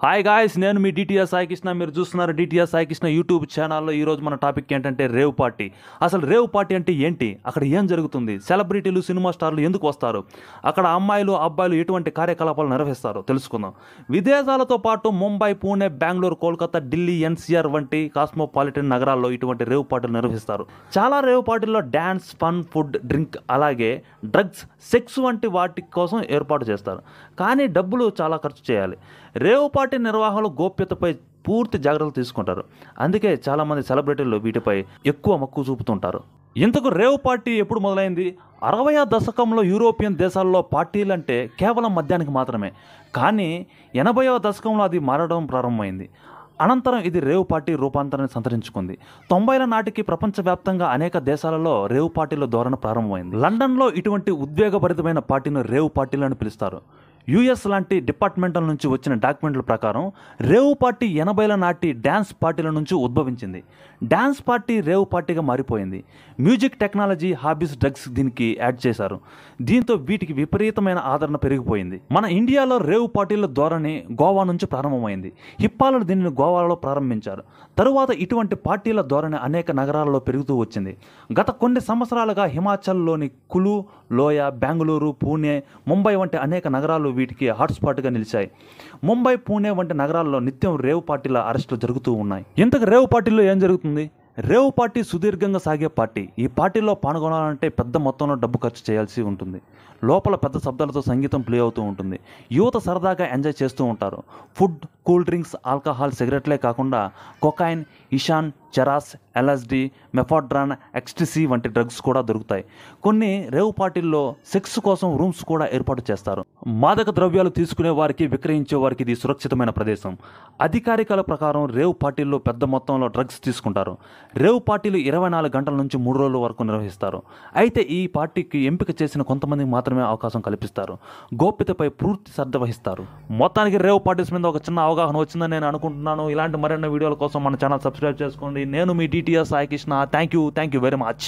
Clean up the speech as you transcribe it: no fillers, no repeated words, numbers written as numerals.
Hi guys, నేను మీ DTR Sai Krishna. మీరు చూస్తున్నారు డిటిఆర్ సాయి కృష్ణ యూట్యూబ్ ఛానల్లో. ఈరోజు మన టాపిక్ ఏంటంటే రేవ్ పార్టీ. అసలు రేవ్ పార్టీ అంటే ఏంటి, అక్కడ ఏం జరుగుతుంది, సెలబ్రిటీలు సినిమా స్టార్లు ఎందుకు వస్తారు, అక్కడ అమ్మాయిలు అబ్బాయిలు ఎటువంటి కార్యకలాపాలు నిర్వహిస్తారో తెలుసుకుందాం. విదేశాలతో పాటు ముంబై, పూణే, బెంగళూరు, కోల్కతా, ఢిల్లీ, ఎన్సీఆర్ వంటి కాస్మోపాలిటన్ నగరాల్లో ఇటువంటి రేవ్ పార్టీలు నిర్వహిస్తారు. చాలా రేవ్ పార్టీల్లో డ్యాన్స్, ఫన్, ఫుడ్, డ్రింక్, అలాగే డ్రగ్స్, సెక్స్ వంటి వాటి కోసం ఏర్పాటు చేస్తారు. కానీ డబ్బులు చాలా ఖర్చు చేయాలి. రేవ్ పార్టీ నిర్వాహకులు గోప్యతపై పూర్తి జాగ్రత్తలు తీసుకుంటారు. అందుకే చాలామంది సెలబ్రిటీలు వీటిపై ఎక్కువ మక్కువ చూపుతుంటారు. ఇంతకు రేవ్ పార్టీ ఎప్పుడు మొదలైంది? 60వ దశకంలో యూరోపియన్ దేశాల్లో పార్టీలు అంటే కేవలం మద్యానికి మాత్రమే. కానీ 80వ దశకంలో అది మారడం ప్రారంభమైంది. అనంతరం ఇది రేవ్ పార్టీ రూపాంతరాన్ని సంతరించుకుంది. 90ల నాటికి ప్రపంచవ్యాప్తంగా అనేక దేశాలలో రేవ్ పార్టీల ధోరణి ప్రారంభమైంది. లండన్లో ఇటువంటి ఉద్వేగభరితమైన పార్టీని రేవ్ పార్టీలు అని పిలుస్తారు. యుఎస్ లాంటి డిపార్ట్మెంట్ల నుంచి వచ్చిన డాక్యుమెంట్ల ప్రకారం రేవ్ పార్టీ 80ల నాటి డ్యాన్స్ పార్టీల నుంచి ఉద్భవించింది. డ్యాన్స్ పార్టీ రేవ్ పార్టీగా మారిపోయింది. మ్యూజిక్, టెక్నాలజీ, హాబీస్, డ్రగ్స్ దీనికి యాడ్ చేశారు. దీంతో వీటికి విపరీతమైన ఆదరణ పెరిగిపోయింది. మన ఇండియాలో రేవ్ పార్టీల ధోరణి గోవా నుంచి ప్రారంభమైంది. హిప్పాలు దీనిని గోవాలో ప్రారంభించారు. తరువాత ఇటువంటి పార్టీల ధోరణి అనేక నగరాల్లో పెరుగుతూ వచ్చింది. గత కొన్ని సంవత్సరాలుగా హిమాచల్లోని కులు, లోయ, బెంగళూరు, పూణే, ముంబై వంటి అనేక నగరాలు వీటికి హాట్స్పాట్గా నిలిచాయి. ముంబై, పూణే వంటి నగరాల్లో నిత్యం రేవ్ పార్టీల అరెస్టులు జరుగుతూ ఉన్నాయి. ఇంతకు రేవ్ పార్టీలో ఏం జరుగుతుంది? రేవ్ పార్టీ సుదీర్ఘంగా సాగే పార్టీ. ఈ పార్టీలో పాల్గొనాలంటే పెద్ద మొత్తంలో డబ్బు ఖర్చు చేయాల్సి ఉంటుంది. లోపల పెద్ద శబ్దాలతో సంగీతం ప్లే అవుతూ ఉంటుంది. యువత సరదాగా ఎంజాయ్ చేస్తూ ఉంటారు. ఫుడ్, కూల్ డ్రింక్స్, ఆల్కహాల్, సిగరెట్లే కాకుండా కొకైన్, ఇషాన్, చెరాస్, ఎల్ఎస్డి, మెఫాడ్రాన్, ఎక్స్టసీ వంటి డ్రగ్స్ కూడా దొరుకుతాయి. కొన్ని రేవ్ పార్టీల్లో సెక్స్ కోసం రూమ్స్ కూడా ఏర్పాటు చేస్తారు. మాదక ద్రవ్యాలు తీసుకునే వారికి, విక్రయించే వారికి ఇది సురక్షితమైన ప్రదేశం. అధికారికల ప్రకారం రేవ్ పార్టీల్లో పెద్ద మొత్తంలో డ్రగ్స్ తీసుకుంటారు. రేవ్ పార్టీలు 24 గంటల నుంచి 3 రోజుల వరకు నిర్వహిస్తారు. అయితే ఈ పార్టీకి ఎంపిక చేసిన కొంతమందికి మాత్రమే అవకాశం కల్పిస్తారు. గోప్యతపై పూర్తి శ్రద్ధ వహిస్తారు. మొత్తానికి రేవ్ పార్టీస్ మీద ఒక చిన్న అవగాహన వచ్చిందని నేను అనుకుంటున్నాను. ఇలాంటి మరిన్ని వీడియోల కోసం మన ఛానల్ సబ్స్క్రైబ్ చేసుకోండి. నేను మీ DTR Sai Krishna. Thank you very much.